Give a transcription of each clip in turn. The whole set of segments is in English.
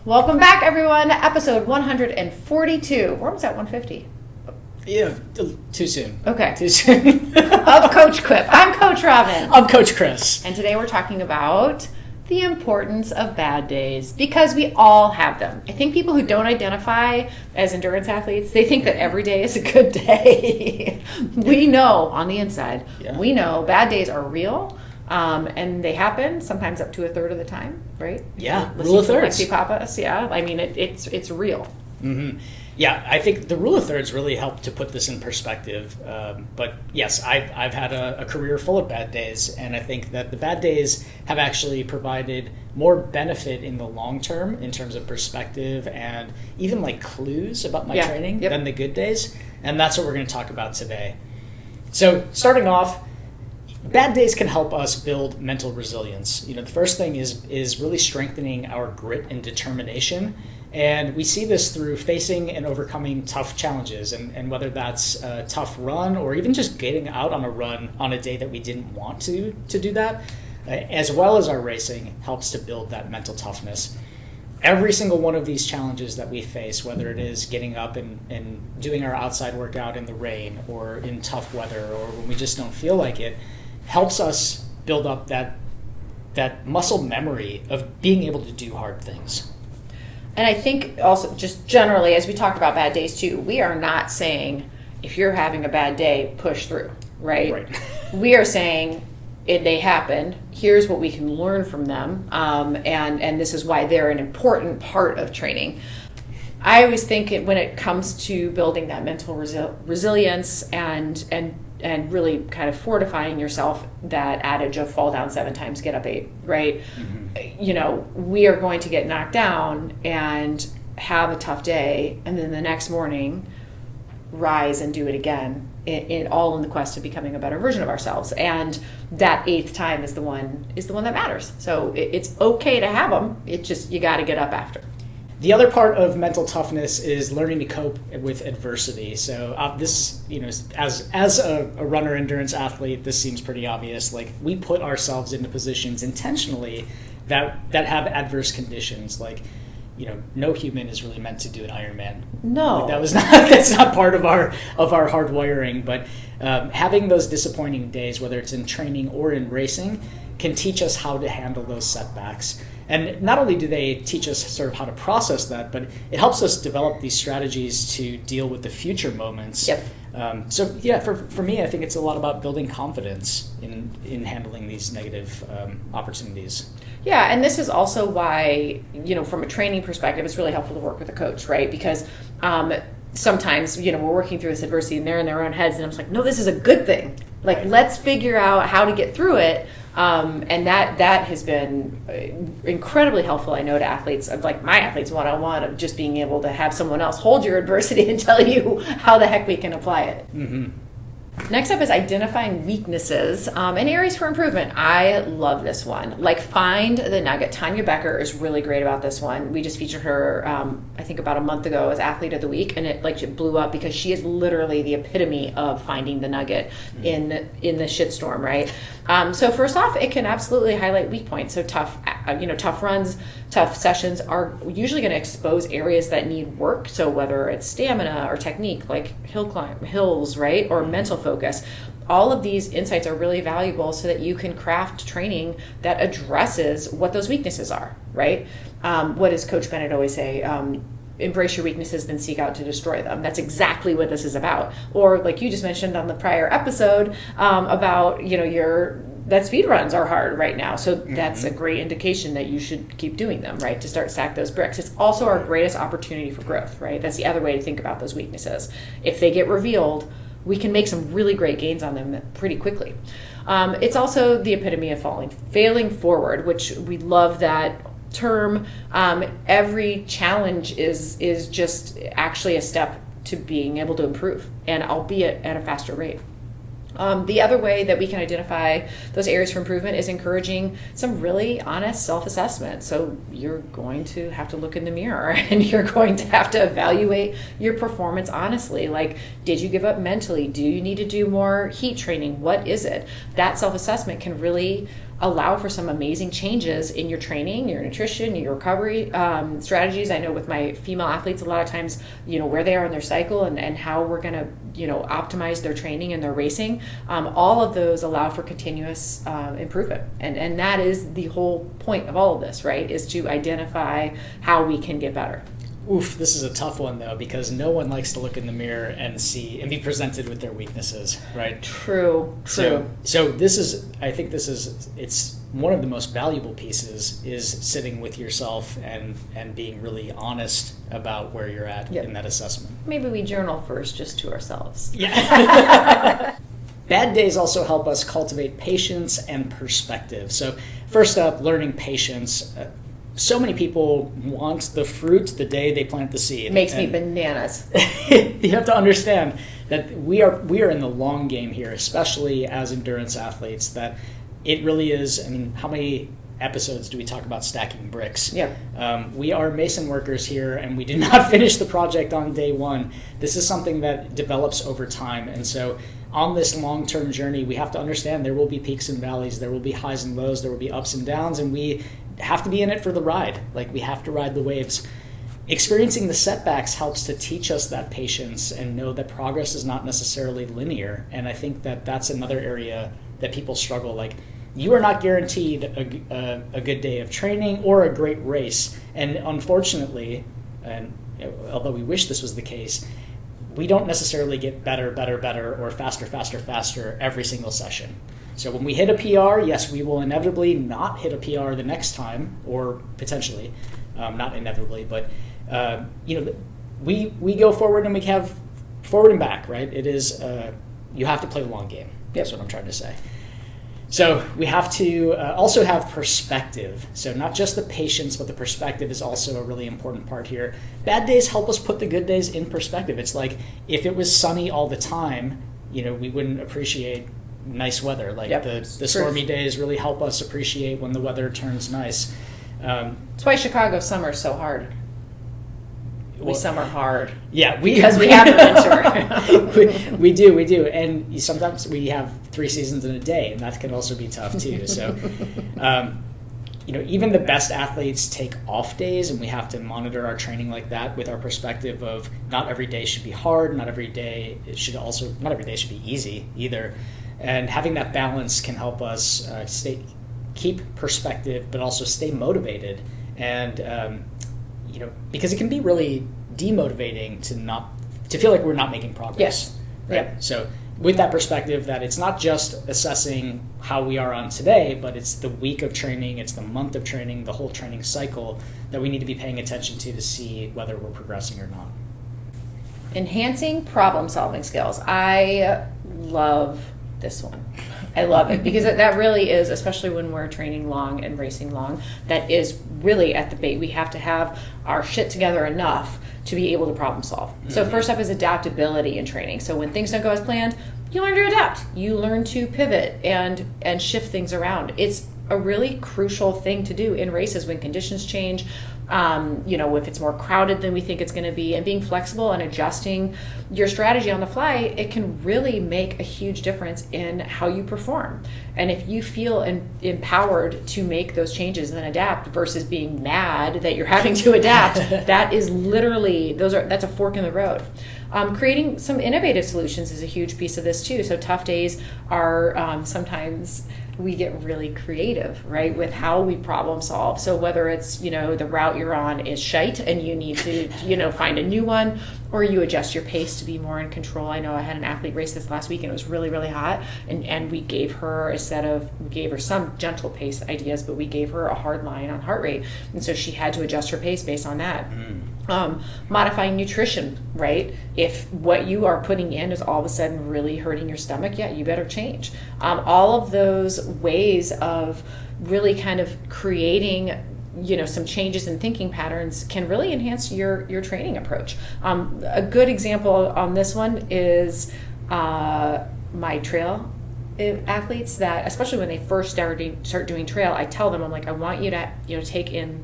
Welcome back, everyone. Episode 142. We're almost at 150. Yeah, too soon. Okay. Too soon. Of Coach Quip. I'm Coach Robyn. I'm Coach Chris. And today we're talking about the importance of bad days, because we all have them. I think people who don't identify as endurance athletes, they think that every day is a good day. We know on the inside, we know bad days are real. And they happen sometimes up to a third of the time, right? Yeah, rule of thirds. Lexi Pappas, yeah. I mean, it's real. Mm-hmm. Yeah, I think the rule of thirds really helped to put this in perspective. But yes, I've had a career full of bad days, and I think that the bad days have actually provided more benefit in the long term in terms of perspective and even like clues about my training than the good days. And that's what we're going to talk about today. So starting off, bad days can help us build mental resilience. You know, the first thing is really strengthening our grit and determination. And we see this through facing and overcoming tough challenges. And whether that's a tough run or even just getting out on a run on a day that we didn't want to do that, as well as our racing, helps to build that mental toughness. Every single one of these challenges that we face, whether it is getting up and doing our outside workout in the rain or in tough weather or when we just don't feel like it, helps us build up that muscle memory of being able to do hard things. And I think also just generally, as we talk about bad days too, we are not saying if you're having a bad day, push through, right? We are saying they happen. Here's what we can learn from them, and this is why they're an important part of training. I always think when it comes to building that mental resilience and really kind of fortifying yourself, that adage of fall down 7 times, get up 8, right? Mm-hmm. You know, we are going to get knocked down and have a tough day, and then the next morning rise and do it again, all in the quest of becoming a better version of ourselves. And that 8th time is the one that matters. So it's okay to have them. It's just, you got to get up after. The other part of mental toughness is learning to cope with adversity. So this, you know, as a runner endurance athlete, this seems pretty obvious. Like, we put ourselves into positions intentionally that have adverse conditions. Like, you know, no human is really meant to do an Ironman. No, like, that's not part of our hard wiring. But having those disappointing days, whether it's in training or in racing, can teach us how to handle those setbacks. And not only do they teach us sort of how to process that, but it helps us develop these strategies to deal with the future moments. Yep. For me, I think it's a lot about building confidence in handling these negative opportunities. Yeah, and this is also why, you know, from a training perspective, it's really helpful to work with a coach, right? Because sometimes, you know, we're working through this adversity and they're in their own heads, and I'm just like, no, this is a good thing. Like, let's figure out how to get through it. And that has been incredibly helpful, I know, to athletes, of like my athletes one-on-one, of just being able to have someone else hold your adversity and tell you how the heck we can apply it. Mm-hmm. Next up is identifying weaknesses and areas for improvement. I love this one. Like, find the nugget. Tanya Becker is really great about this one. We just featured her, I think about a month ago, as Athlete of the Week, and it blew up because she is literally the epitome of finding the nugget in the shitstorm, right? So first off, it can absolutely highlight weak points. So tough runs, tough sessions are usually going to expose areas that need work. So whether it's stamina or technique, like hills, right, or mental focus, all of these insights are really valuable so that you can craft training that addresses what those weaknesses are, right? What does Coach Bennett always say? Embrace your weaknesses, then seek out to destroy them. That's exactly what this is about. Or like you just mentioned on the prior episode about, you know, that speed runs are hard right now. So that's a great indication that you should keep doing them, right? To start stack those bricks. It's also our greatest opportunity for growth, right? That's the other way to think about those weaknesses. If they get revealed, we can make some really great gains on them pretty quickly. It's also the epitome of failing forward, which we love that term. Every challenge is just actually a step to being able to improve, and albeit at a faster rate. The other way that we can identify those areas for improvement is encouraging some really honest self-assessment. So you're going to have to look in the mirror and you're going to have to evaluate your performance honestly. Like, did you give up mentally? Do you need to do more heat training? What is it? That self-assessment can really allow for some amazing changes in your training, your nutrition, your recovery strategies. I know with my female athletes, a lot of times, where they are in their cycle and how we're going to, optimize their training and their racing. All of those allow for continuous improvement. And that is the whole point of all of this, right? Is to identify how we can get better. Oof, this is a tough one though, because no one likes to look in the mirror and be presented with their weaknesses, right? True. So it's one of the most valuable pieces is sitting with yourself and being really honest about where you're at in that assessment. Maybe we journal first just to ourselves. Yeah. Bad days also help us cultivate patience and perspective. So first up, learning patience. So many people want the fruit the day they plant the seed. It makes me bananas. You have to understand that we are in the long game here, especially as endurance athletes, that it really is, how many episodes do we talk about stacking bricks? Yeah. We are mason workers here, and we do not finish the project on day one. This is something that develops over time. And so on this long-term journey, we have to understand there will be peaks and valleys, there will be highs and lows, there will be ups and downs, and we have to be in it for the ride. Like, we have to ride the waves. Experiencing the setbacks helps to teach us that patience and know that progress is not necessarily linear. And I think that that's another area that people struggle. Like, you are not guaranteed a good day of training or a great race. And unfortunately, and although we wish this was the case, we don't necessarily get better, or faster every single session. So when we hit a PR, yes, we will inevitably not hit a PR the next time, or potentially, not inevitably, but we go forward and we have forward and back, right? It is you have to play the long game. That's what I'm trying to say. So we have to also have perspective. So not just the patience, but the perspective is also a really important part here. Bad days help us put the good days in perspective. It's like if it was sunny all the time, we wouldn't appreciate nice weather. Like the stormy days really help us appreciate when the weather turns nice. That's why Chicago summer is so hard. We summer hard. Yeah, because we have the winter. we do, and sometimes we have 3 seasons in a day, and that can also be tough too. So, even the best athletes take off days, and we have to monitor our training like that with our perspective of not every day should be hard, not every day should be easy either. And having that balance can help us keep perspective, but also stay motivated. And because it can be really demotivating to feel like we're not making progress. Yes. Right? Yeah. So with that perspective that it's not just assessing how we are on today, but it's the week of training, it's the month of training, the whole training cycle that we need to be paying attention to see whether we're progressing or not. Enhancing problem-solving skills. I love this one. I love it because that really is, especially when we're training long and racing long, that is really at the bait. We have to have our shit together enough to be able to problem solve. Mm-hmm. So first up is adaptability in training. So when things don't go as planned, you learn to adapt. You learn to pivot and shift things around. It's a really crucial thing to do in races when conditions change. If it's more crowded than we think it's going to be, and being flexible and adjusting your strategy on the fly, it can really make a huge difference in how you perform. And if you feel empowered to make those changes and adapt versus being mad that you're having to adapt, that is literally, that's a fork in the road. Creating some innovative solutions is a huge piece of this too. So tough days are sometimes we get really creative, right, with how we problem solve. So whether it's, the route you're on is shite and you need to, find a new one, or you adjust your pace to be more in control. I know I had an athlete race this last week and it was really, really hot. And we gave her some gentle pace ideas, but we gave her a hard line on heart rate. And so she had to adjust her pace based on that. Modifying nutrition, right? If what you are putting in is all of a sudden really hurting your stomach, you better change. All of those ways of really kind of creating some changes in thinking patterns can really enhance your training approach. A good example on this one is my trail athletes, that especially when they first start doing trail, I tell them, I'm like, I want you to take in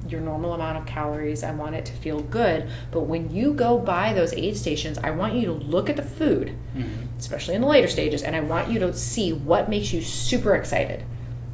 your normal amount of calories. I want it to feel good. But when you go by those aid stations, I want you to look at the food, especially in the later stages, and I want you to see what makes you super excited.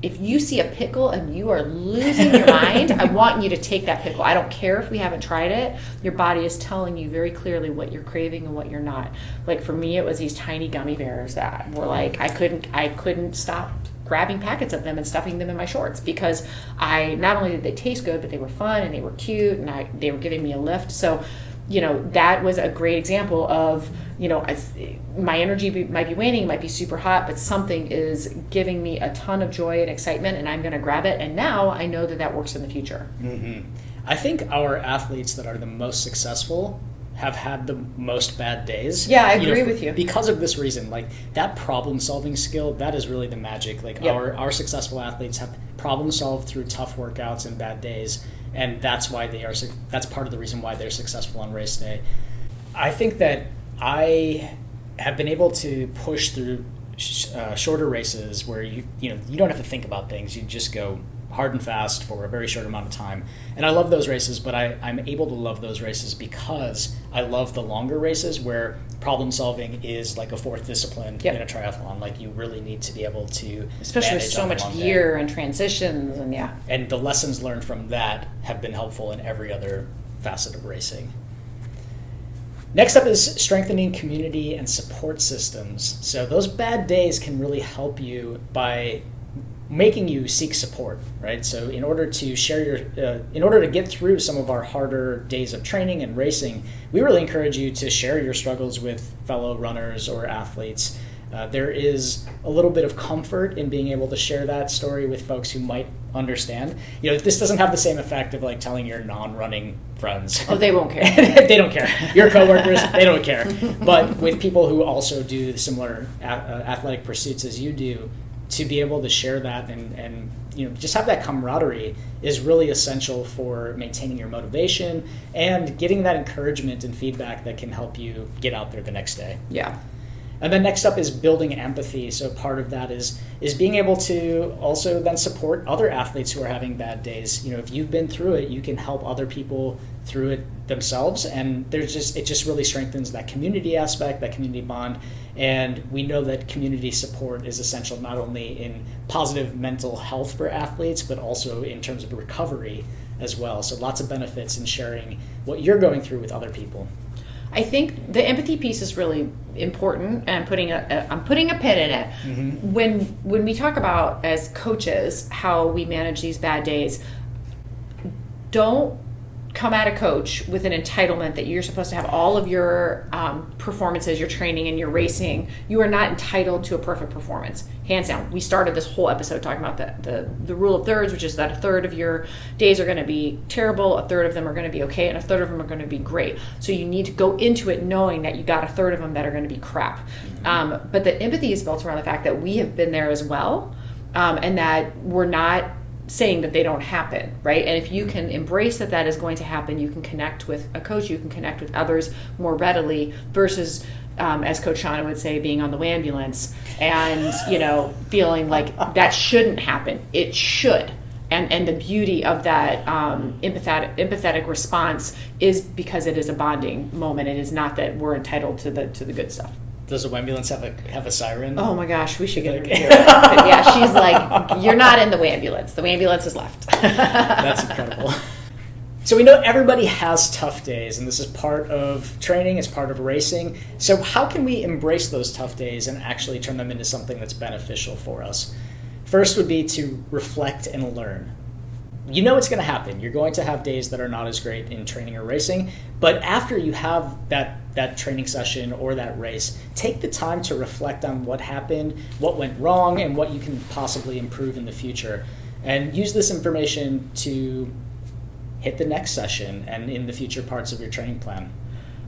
if you see a pickle and you are losing your mind, I want you to take that pickle. I don't care if we haven't tried it. Your body is telling you very clearly what you're craving and what you're not. Like for me, it was these tiny gummy bears that were like, I couldn't stop grabbing packets of them and stuffing them in my shorts because not only did they taste good, but they were fun and they were cute and they were giving me a lift. So, that was a great example of, my energy might be waning, might be super hot, but something is giving me a ton of joy and excitement and I'm going to grab it. And now I know that works in the future. Mm-hmm. I think our athletes that are the most successful have had the most bad days. Yeah, I agree with you. Because of this reason, like that problem-solving skill, that is really the magic. Like yep. our successful athletes have problem-solved through tough workouts and bad days, and that's why that's part of the reason why they're successful on race day. I think that I have been able to push through shorter races where you don't have to think about things. You just go hard and fast for a very short amount of time. And I love those races, but I'm able to love those races because I love the longer races where problem solving is like a fourth discipline yep. in a triathlon. Like you really need to be able to especially with so much gear and transitions and yeah. And the lessons learned from that have been helpful in every other facet of racing. Next up is strengthening community and support systems. So those bad days can really help you by making you seek support, right? So in order to in order to get through some of our harder days of training and racing, we really encourage you to share your struggles with fellow runners or athletes. There is a little bit of comfort in being able to share that story with folks who might understand. This doesn't have the same effect of like telling your non-running friends. Oh, they won't care. They don't care. Your coworkers, they don't care. But with people who also do similar athletic pursuits as you do, to be able to share that and just have that camaraderie is really essential for maintaining your motivation and getting that encouragement and feedback that can help you get out there the next day. Yeah. And then next up is building empathy. So part of that is being able to also then support other athletes who are having bad days. If you've been through it, you can help other people through it themselves. And it just really strengthens that community aspect, that community bond. And we know that community support is essential not only in positive mental health for athletes, but also in terms of recovery as well. So lots of benefits in sharing what you're going through with other people. I think the empathy piece is really important, and I'm putting a pin in it. Mm-hmm. When we talk about as coaches how we manage these bad days, don't come at a coach with an entitlement that you're supposed to have all of your performances, your training, and your racing. You are not entitled to a perfect performance. Hands down. We started this whole episode talking about the rule of thirds, which is that a third of your days are going to be terrible, a third of them are going to be okay, and a third of them are going to be great. So you need to go into it knowing that you got a third of them that are going to be crap. Mm-hmm. But the empathy is built around the fact that we have been there as well, and that we're not saying that they don't happen, right? And if you can embrace that is going to happen, you can connect with a coach, you can connect with others more readily versus, as Coach Shauna would say, being on the wambulance and, feeling like that shouldn't happen. It should. And the beauty of that empathetic response is because it is a bonding moment. It is not that we're entitled to the good stuff. Does the ambulance have a siren? Oh my gosh, we should get her to do it. But yeah, she's like, you're not in the ambulance. The ambulance is left. That's incredible. So we know everybody has tough days, and this is part of training, it's part of racing. So how can we embrace those tough days and actually turn them into something that's beneficial for us? First would be to reflect and learn. It's going to happen. You're going to have days that are not as great in training or racing, but after you have that training session or that race, take the time to reflect on what happened, what went wrong, and what you can possibly improve in the future. And use this information to hit the next session and in the future parts of your training plan.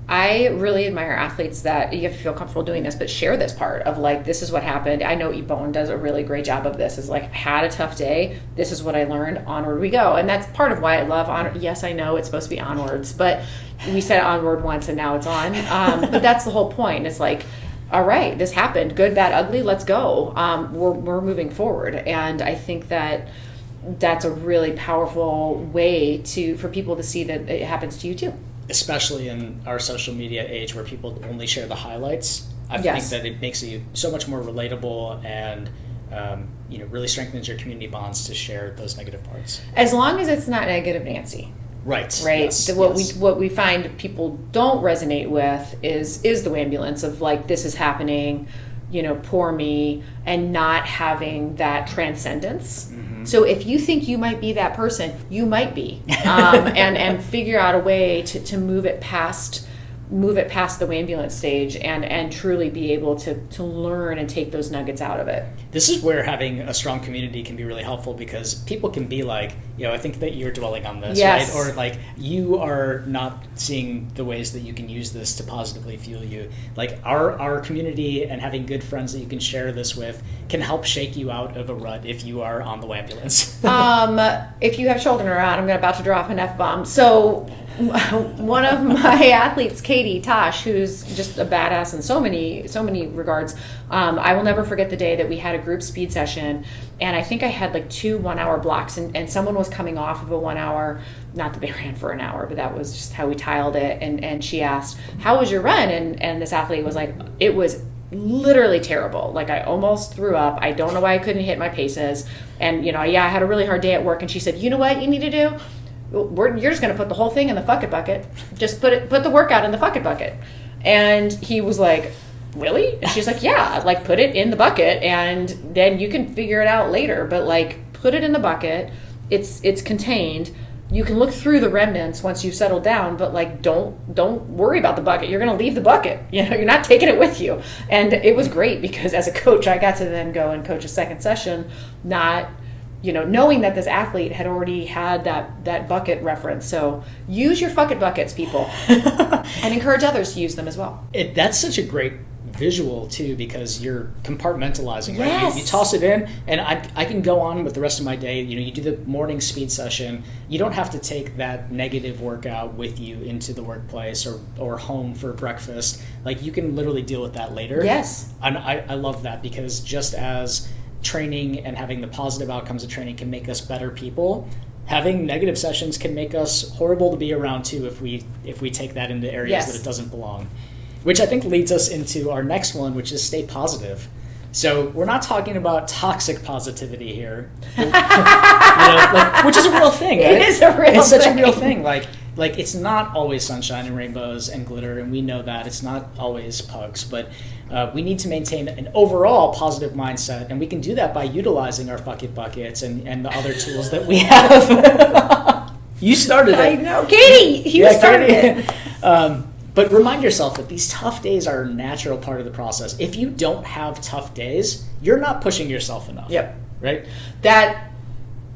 I really admire athletes that you have to feel comfortable doing this, but share this part of like, this is what happened. I know Ebone does a really great job of this. Is like, had a tough day. This is what I learned. Onward we go. And that's part of why I love Onward. Yes, I know it's supposed to be onwards, but we said onward once and now it's on. But that's the whole point. It's like, all right, this happened. Good, bad, ugly. Let's go. We're moving forward. And I think that that's a really powerful way for people to see that it happens to you too. Especially in our social media age where people only share the highlights. I Yes. think that it makes you so much more relatable and really strengthens your community bonds to share those negative parts. As long as it's not negative Nancy. Right. Yes, what we find people don't resonate with is the ambulance of like, this is happening, poor me, and not having that transcendence. Mm-hmm. So if you think you might be that person, you might be, and figure out a way to move it past the ambulance stage and truly be able to learn and take those nuggets out of it. This is where having a strong community can be really helpful, because people can be like, I think that you're dwelling on this, yes. right? Or like, you are not seeing the ways that you can use this to positively fuel you. Like our community and having good friends that you can share this with can help shake you out of a rut if you are on the ambulance. If you have children around, I'm about to drop an F-bomb. So one of my athletes, Katie Tosh, who's just a badass in so many regards, I will never forget the day that we had a group speed session, and I think I had like 2 1-hour blocks, and someone was coming off of a 1 hour, not that they ran for an hour, but that was just how we tiled it, and she asked, how was your run? And this athlete was like, it was literally terrible. Like, I almost threw up. I don't know why I couldn't hit my paces, and I had a really hard day at work. And she said, you know what you need to do? You're just going to put the whole thing in the fuck it bucket. Just put the workout in the fuck it bucket. And he was like, really? And she's like, yeah, like, put it in the bucket and then you can figure it out later. But like, put it in the bucket. It's contained. You can look through the remnants once you've settled down, but like, don't worry about the bucket. You're going to leave the bucket. You're not taking it with you. And it was great because as a coach, I got to then go and coach a second session, not knowing that this athlete had already had that bucket reference. So use your fuck it buckets, people, and encourage others to use them as well. That's such a great visual too, because you're compartmentalizing, right? Yes. You toss it in, and I can go on with the rest of my day. You do the morning speed session. You don't have to take that negative workout with you into the workplace or home for breakfast. Like, you can literally deal with that later. Yes. And I love that, because just as training and having the positive outcomes of training can make us better people, having negative sessions can make us horrible to be around too if we take that into areas yes. that it doesn't belong. Which I think leads us into our next one, which is stay positive. So we're not talking about toxic positivity here, which is a real thing. Right? It is a real thing. It's such a real thing. Like it's not always sunshine and rainbows and glitter, and we know that. It's not always pugs, but we need to maintain an overall positive mindset, and we can do that by utilizing our fuck it buckets and the other tools that we have. You started it. I know. Katie, you started it. But remind yourself that these tough days are a natural part of the process. If you don't have tough days, you're not pushing yourself enough. Yep. Right? That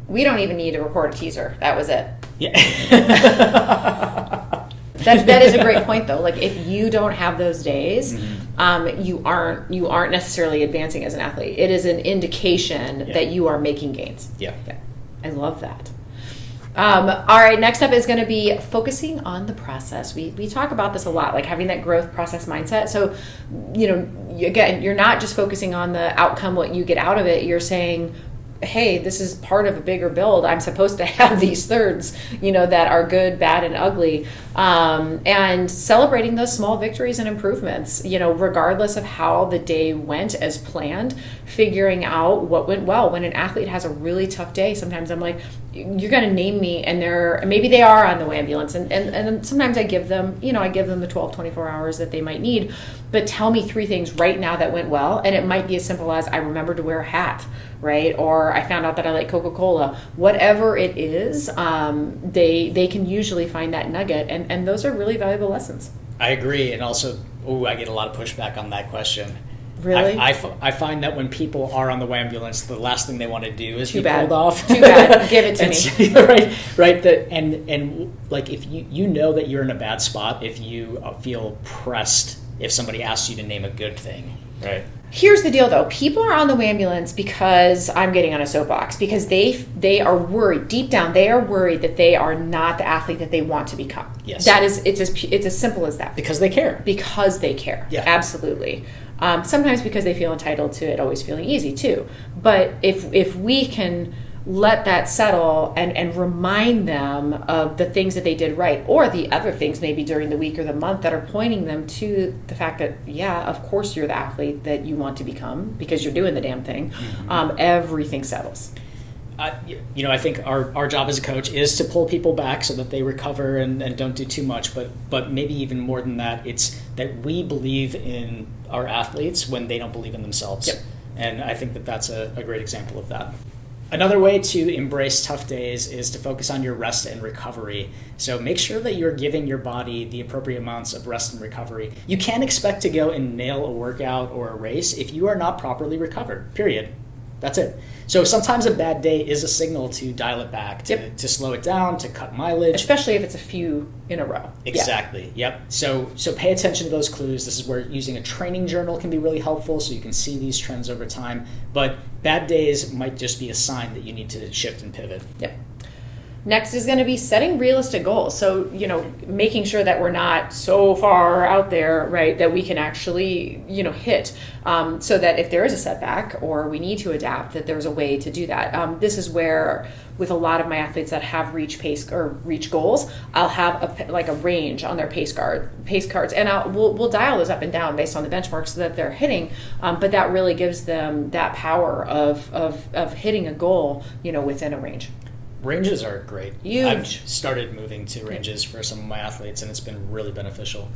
we don't even need to record a teaser. That was it. Yeah. That is a great point, though. Like, if you don't have those days, mm-hmm. you aren't necessarily advancing as an athlete. It is an indication that you are making gains. Yeah. I love that. All right, next up is going to be focusing on the process. We talk about this a lot, like having that growth process mindset. So, again, you're not just focusing on the outcome, what you get out of it. You're saying, hey, this is part of a bigger build. I'm supposed to have these thirds, that are good, bad, and ugly. And celebrating those small victories and improvements, regardless of how the day went as planned, figuring out what went well. When an athlete has a really tough day, sometimes I'm like, you're going to name me, and maybe they are on the ambulance. And then sometimes I give them, the 12, 24 hours that they might need, but tell me 3 things right now that went well. And it might be as simple as, I remembered to wear a hat, right? Or I found out that I like Coca-Cola. Whatever it is, they can usually find that nugget, and those are really valuable lessons. I agree. And also, I get a lot of pushback on that question. Really? I find that when people are on the ambulance, the last thing they want to do is be pulled off. Too bad. Give it to me. Right. And like, if you know that you're in a bad spot if you feel pressed if somebody asks you to name a good thing, right? Here's the deal, though. People are on the ambulance because I'm getting on a soapbox, because they are worried deep down. They are worried that they are not the athlete that they want to become. Yes. It's as simple as that. Because they care. Yeah. Absolutely. Sometimes because they feel entitled to it always feeling easy too. But if we can let that settle and remind them of the things that they did right, or the other things maybe during the week or the month that are pointing them to the fact that, yeah, of course you're the athlete that you want to become because you're doing the damn thing. Everything settles. I think our job as a coach is to pull people back so that they recover and don't do too much. But maybe even more than that, it's that we believe in our athletes when they don't believe in themselves. Yep. And I think that that's a great example of that. Another way to embrace tough days is to focus on your rest and recovery. So make sure that you're giving your body the appropriate amounts of rest and recovery. You can't expect to go and nail a workout or a race if you are not properly recovered, period. That's it. So sometimes a bad day is a signal to dial it back, to slow it down, to cut mileage. Especially if it's a few in a row. Exactly. Yep. So pay attention to those clues. This is where using a training journal can be really helpful so you can see these trends over time. But bad days might just be a sign that you need to shift and pivot. Yep. Next is going to be setting realistic goals. So, making sure that we're not so far out there, right, that we can actually, hit, so that if there is a setback or we need to adapt, that there's a way to do that. This is where, with a lot of my athletes that have reach goals, I'll have a range on their pace cards, and we'll dial those up and down based on the benchmarks that they're hitting. But that really gives them that power of hitting a goal, within a range. Ranges are great. Huge. I've started moving to ranges for some of my athletes, and it's been really beneficial.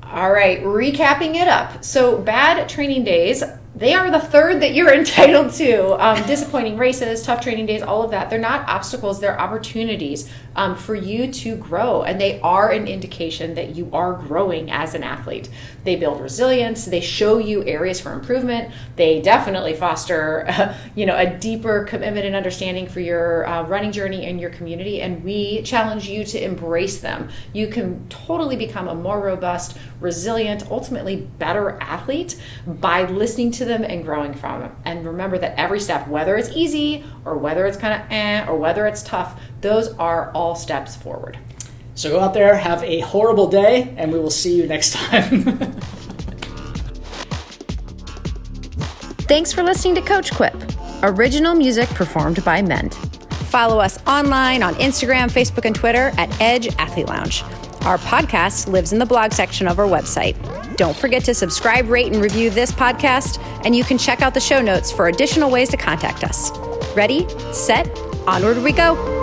All right, recapping it up. So bad training days, they are the third that you're entitled to. Disappointing races, tough training days, all of that. They're not obstacles, they're opportunities for you to grow. And they are an indication that you are growing as an athlete. They build resilience. They show you areas for improvement. They definitely foster, a deeper commitment and understanding for your running journey and your community. And we challenge you to embrace them. You can totally become a more robust, resilient, ultimately better athlete by listening to them and growing from them. And remember that every step, whether it's easy or whether it's kind of or whether it's tough, those are all steps forward. So go out there, have a horrible day, and we will see you next time. Thanks for listening to Coach Quip. Original music performed by Mend. Follow us online on Instagram, Facebook, and Twitter at Edge Athlete Lounge. Our podcast lives in the blog section of our website. Don't forget to subscribe, rate, and review this podcast, and you can check out the show notes for additional ways to contact us. Ready, set, onward we go.